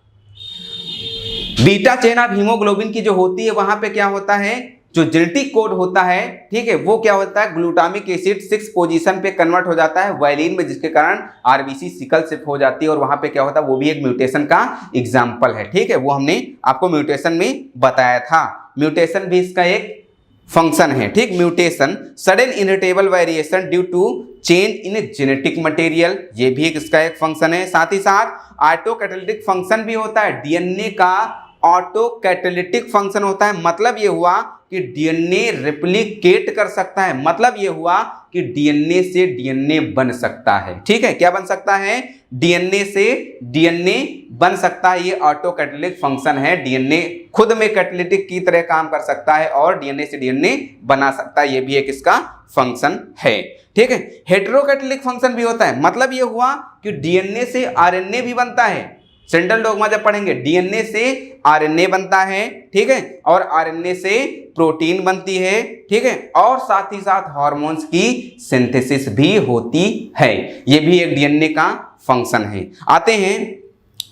बीटा चेन ऑफ हीमोग्लोबिन की जो होती है वहां पे क्या होता है, जो जेनेटिक कोड होता है, ठीक है, वो क्या होता है, ग्लूटामिक एसिड 6 पोजीशन पे कन्वर्ट हो जाता है वायलिन में, जिसके कारण आरबीसी सिकल शिफ्ट हो जाती है और वहां पे क्या होता है, वो भी एक म्यूटेशन का एग्जांपल है, ठीक है। वो हमने आपको म्यूटेशन में बताया था। म्यूटेशन भी इसका एक फंक्शन है, ठीक। Mutation sudden inheritable variation due to change in genetic material, ये भी इसका एक फंक्शन है। साथ ही साथ ऑटोकैटालिटिक फंक्शन भी होता है। डीएनए का ऑटोकैटालिटिक फंक्शन होता है, मतलब ये हुआ कि डीएनए रेप्लिकेट कर सकता है, मतलब ये हुआ कि डीएनए से डीएनए बन सकता है, ठीक है। क्या बन सकता है, डीएनए से डीएनए बन सकता है। ये ऑटोकैटालिटिक फंक्शन है। डीएनए खुद में कैटालिटिक की तरह काम कर सकता है और डीएनए से डीएनए बना सकता है, ये भी एक इसका फंक्शन है, ठीक है। हेटेरोकैटालिटिक फंक्शन भी होता है, मतलब ये हुआ कि डीएनए से आरएनए भी बनता है। सेंट्रल डोग्मा जब पढ़ेंगे, डीएनए से आरएनए बनता है, ठीक है, और आरएनए से प्रोटीन बनती है, ठीक है, और साथ ही साथ हार्मोन्स की सिंथेसिस भी होती है। ये भी एक डीएनए का फंक्शन है। आते हैं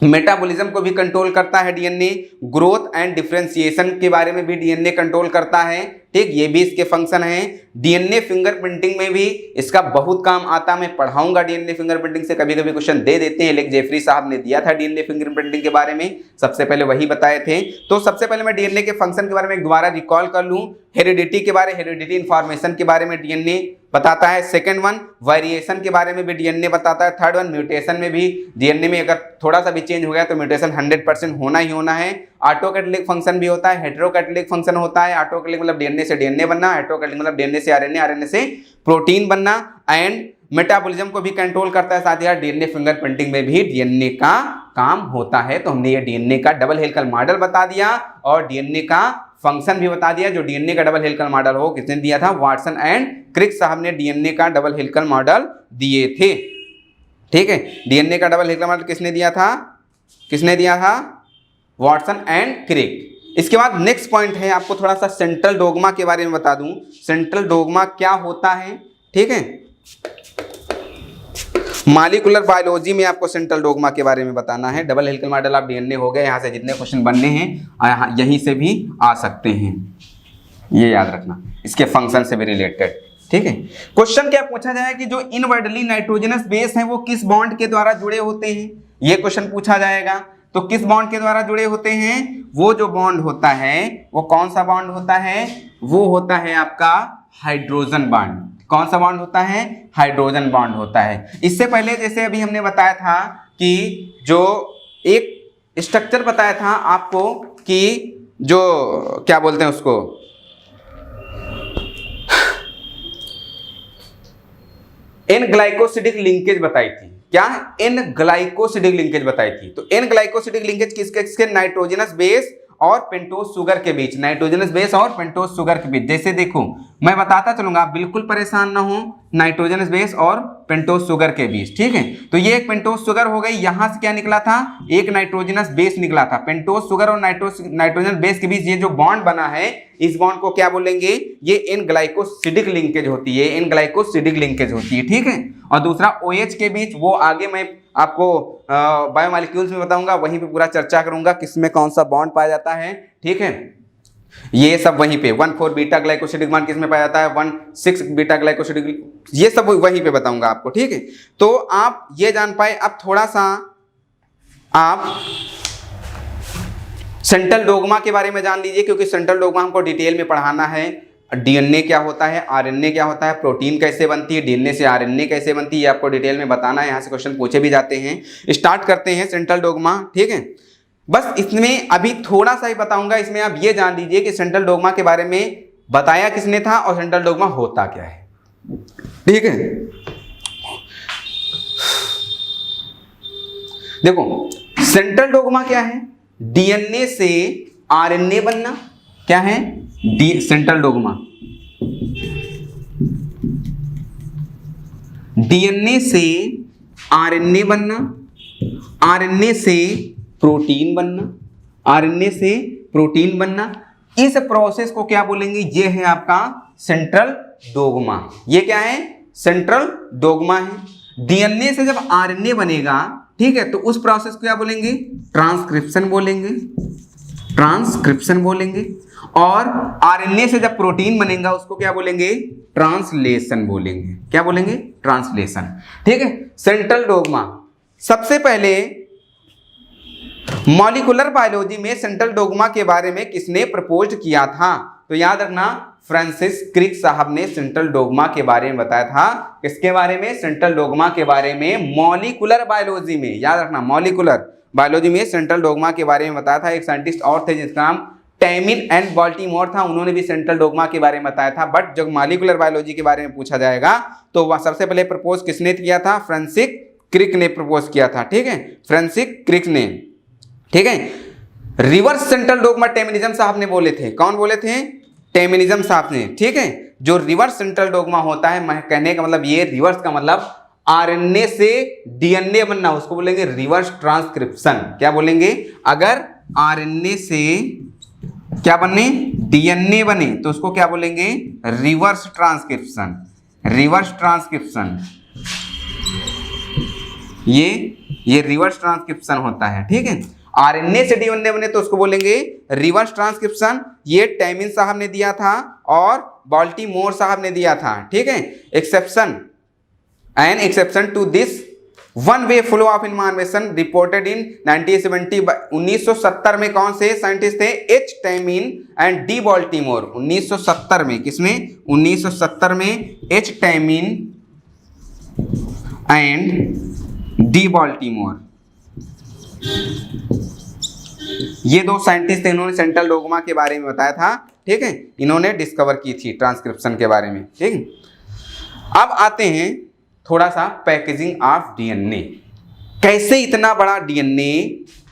मेटाबॉलिज्म को भी कंट्रोल करता है डीएनए। ग्रोथ एंड डिफरेंशिएशन के बारे में भी डीएनए कंट्रोल करता है, ठीक, ये भी इसके फंक्शन है। डीएनए फिंगरप्रिंटिंग में भी इसका बहुत काम आता, मैं पढ़ाऊंगा डीएनए फिंगरप्रिंटिंग से, कभी कभी क्वेश्चन दे देते हैं। लेकिन जेफरी साहब ने दिया था डीएनए फिंगरप्रिंटिंग के बारे में, सबसे पहले वही बताए थे। तो सबसे पहले मैं डीएनए के फंक्शन के बारे में दोबारा रिकॉल कर लूं। हेरिडिटी के बारे, हेरिडिटी इंफॉर्मेशन के बारे में डीएनए बताता है। सेकंड वन वेरिएशन के बारे में भी डीएनए बताता है। थर्ड वन म्यूटेशन में भी डीएनए में अगर थोड़ा सा भी चेंज हो गया तो म्यूटेशन 100% होना ही होना है। ऑटोकैटालिटिक फंक्शन भी होता है, हेटेरोकैटालिटिक फंक्शन होता है। ऑटोकैटालिटिक मतलब डीएनए से डीएनए बनना, हेटेरोकैटालिटिक मतलब डीएनए से आरएनए, आरएनए से प्रोटीन बनना। एंड मेटाबॉलिज्म को भी कंट्रोल करता है। साथ ही डीएनए फिंगरप्रिंटिंग में भी डीएनए का काम होता है। तो हमने ये डीएनए का डबल हेलिकल मॉडल बता दिया और डीएनए का फंक्शन भी बता दिया। जो डीएनए का डबल हेलिकल मॉडल हो किसने दिया था, वाटसन एंड क्रिक साहब ने डीएनए का डबल हेलिकल मॉडल दिए थे, ठीक है। डीएनए का डबल हेलिकल मॉडल किसने दिया था, किसने दिया था, वाटसन एंड क्रिक। इसके बाद नेक्स्ट पॉइंट है, आपको थोड़ा सा सेंट्रल डोग्मा के बारे में बता दूं। सेंट्रल डोग्मा क्या होता है, ठीक है। मॉलिक्यूलर बायोलॉजी में आपको सेंट्रल डोग्मा के बारे में बताना है। Double helical model of DNA हो गया, यहाँ से जितने क्वेश्चन बनने हैं यहीं से भी आ सकते हैं, ये याद रखना, इसके फंक्शन से भी रिलेटेड, ठीक है। क्वेश्चन क्या पूछा जाए कि जो इनवर्टली नाइट्रोजनस बेस हैं वो किस बॉन्ड के द्वारा जुड़े होते हैं, ये क्वेश्चन पूछा जाएगा, तो किस बॉन्ड के द्वारा जुड़े होते हैं? वो जो बॉन्ड होता है वो कौन सा बॉन्ड होता है? वो होता है आपका हाइड्रोजन बॉन्ड। कौन सा बॉन्ड होता है? हाइड्रोजन बॉन्ड होता है। इससे पहले जैसे अभी हमने बताया था कि जो एक स्ट्रक्चर बताया था आपको कि जो क्या बोलते हैं उसको, एन ग्लाइकोसिडिक लिंकेज बताई थी। क्या? एन ग्लाइकोसिडिक लिंकेज बताई थी। तो एन ग्लाइकोसिडिक लिंकेज किसके? नाइट्रोजनस बेस और पेंटोज शुगर के बीच, नाइट्रोजनस बेस और पेंटोज शुगर के बीच। जैसे देखो मैं बताता चलूंगा, बिल्कुल परेशान ना हो, नाइट्रोजनस बेस और पेंटोज शुगर के बीच, ठीक है। तो ये एक पेंटोज शुगर हो गई, यहां से क्या निकला था? एक नाइट्रोजनस बेस निकला था। पेंटोज शुगर और नाइट्रोजन बेस के बीच ये जो बॉन्ड बना है, इस बॉन्ड को क्या बोलेंगे? ये एन ग्लाइकोसिडिक लिंकेज होती है, एन ग्लाइकोसिडिक लिंकेज होती है, ठीक है। और दूसरा OH के बीच, वो आगे मैं आपको बायोमॉलिक्यूल्स में बताऊंगा, वहीं पे पूरा चर्चा करूंगा किसमें कौन सा बॉन्ड पाया जाता है, ठीक है। ये सब वहीं पे 1,4 बीटा ग्लाइकोसिडिक बॉन्ड किसमें पाया जाता है, 1,6 बीटा ग्लाइकोसिडिक, ये सब वहीं पे बताऊंगा आपको, ठीक है। तो आप ये जान पाए। अब थोड़ा सा आप सेंट्रल डोग्मा के बारे में जान लीजिए, क्योंकि सेंट्रल डोग्मा हमको डिटेल में पढ़ाना है। डीएनए क्या होता है, आरएनए क्या होता है, प्रोटीन कैसे बनती है, डीएनए से आरएनए कैसे बनती है, ये आपको डिटेल में बताना है। यहाँ से क्वेश्चन पूछे भी जाते हैं। स्टार्ट करते हैं सेंट्रल डोग्मा, ठीक है। बस इसमें अभी थोड़ा सा ही बताऊंगा। इसमें आप ये जान लीजिए कि सेंट्रल डोग्मा के बारे में बताया किसने था और सेंट्रल डोग्मा होता क्या है, ठीक है। देखो सेंट्रल डोग्मा क्या है? डीएनए से आरएनए बनना। क्या है? सेंट्रल डोग्मा डीएनए से आरएनए बनना, आरएनए से प्रोटीन बनना, आरएनए से प्रोटीन बनना। इस प्रोसेस को क्या बोलेंगे? ये है आपका सेंट्रल डोग्मा। ये क्या है? सेंट्रल डोग्मा है। डीएनए से जब आरएनए बनेगा, ठीक है, तो उस प्रोसेस को क्या बोलेंगे? ट्रांसक्रिप्शन बोलेंगे, ट्रांसक्रिप्शन बोलेंगे। और आरएनए से जब प्रोटीन बनेगा उसको क्या बोलेंगे? ट्रांसलेशन बोलेंगे। क्या बोलेंगे? ट्रांसलेशन, ठीक है। सेंट्रल डोग्मा सबसे पहले मॉलिक्यूलर बायोलॉजी में सेंट्रल डोग्मा के बारे में किसने प्रपोज किया था? तो याद रखना, फ्रांसिस क्रिक साहब ने सेंट्रल डोग्मा के बारे में बताया था। किसके बारे में? सेंट्रल डोग्मा के बारे में मॉलिक्यूलर बायोलॉजी में। याद रखना, मॉलिक्यूलर बायोलॉजी में सेंट्रल डोग्मा के बारे में बताया था। एक साइंटिस्ट और थे जिसका नाम टैमिन एंड बाल्टीमोर था, उन्होंने भी सेंट्रल डोग्मा के बारे में बताया था। बट जब मॉलिक्यूलर बायोलॉजी के बारे में पूछा जाएगा तो वह सबसे पहले प्रपोज किसने किया था? फ्रांसिस क्रिक ने प्रपोज किया था, ठीक है, फ्रांसिस क्रिक ने, ठीक है। रिवर्स सेंट्रल डोग्मा टैमिनिज्म साहब ने बोले थे। कौन बोले थे? टैमिनिज्म साहब ने, ठीक है। जो रिवर्स सेंट्रल डोग्मा होता है, कहने का मतलब ये, रिवर्स का मतलब आरएनए से डीएनए बनना, उसको बोलेंगे रिवर्स ट्रांसक्रिप्शन। क्या बोलेंगे? अगर आरएनए से क्या बने? डीएनए बने, तो उसको क्या बोलेंगे? Reverse transcription, reverse transcription. ये रिवर्स ट्रांसक्रिप्शन होता है, ठीक है। आरएनए से डीएनए बने तो उसको बोलेंगे रिवर्स ट्रांसक्रिप्शन। ये टैमिन साहब ने दिया था और बाल्टीमोर साहब ने दिया था, ठीक है। Exception, an exception to this one way flow of information reported in 1970। 1970 में कौन से साइंटिस्ट थे? H Temin and D Baltimore. 1970 में, किसमें? 1970 में H Temin and D Baltimore, ये दो साइंटिस्ट थे, इन्होंने सेंट्रल डोग्मा के बारे में बताया था, ठीक है। इन्होंने डिस्कवर की थी ट्रांसक्रिप्शन के बारे में, ठीक है। अब आते हैं थोड़ा सा पैकेजिंग ऑफ डीएनए। कैसे इतना बड़ा डीएनए,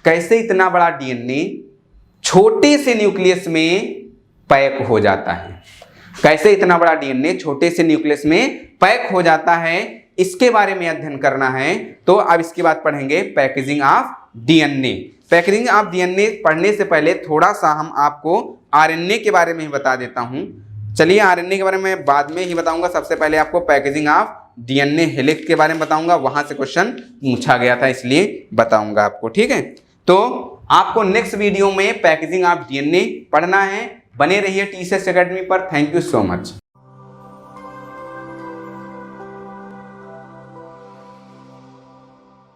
कैसे इतना बड़ा डीएनए छोटे से न्यूक्लियस में पैक हो जाता है? कैसे इतना बड़ा डीएनए छोटे से न्यूक्लियस में पैक हो जाता है, इसके बारे में अध्ययन करना है। तो अब इसके बाद पढ़ेंगे packaging of DNA. Packaging of DNA पढ़ने से पहले थोड़ा सा हम आपको आरएनए के बारे में ही बता देता हूं। चलिए, आरएनए के बारे में बाद में ही बताऊंगा। सबसे पहले आपको पैकेजिंग ऑफ डीएनए हेलिक्स के बारे में बताऊंगा, वहां से क्वेश्चन पूछा गया था इसलिए बताऊंगा आपको, ठीक है। तो आपको नेक्स्ट वीडियो में पैकेजिंग ऑफ डीएनए पढ़ना है। बने रहिए टीसीएस एकेडमी पर। Thank you so much.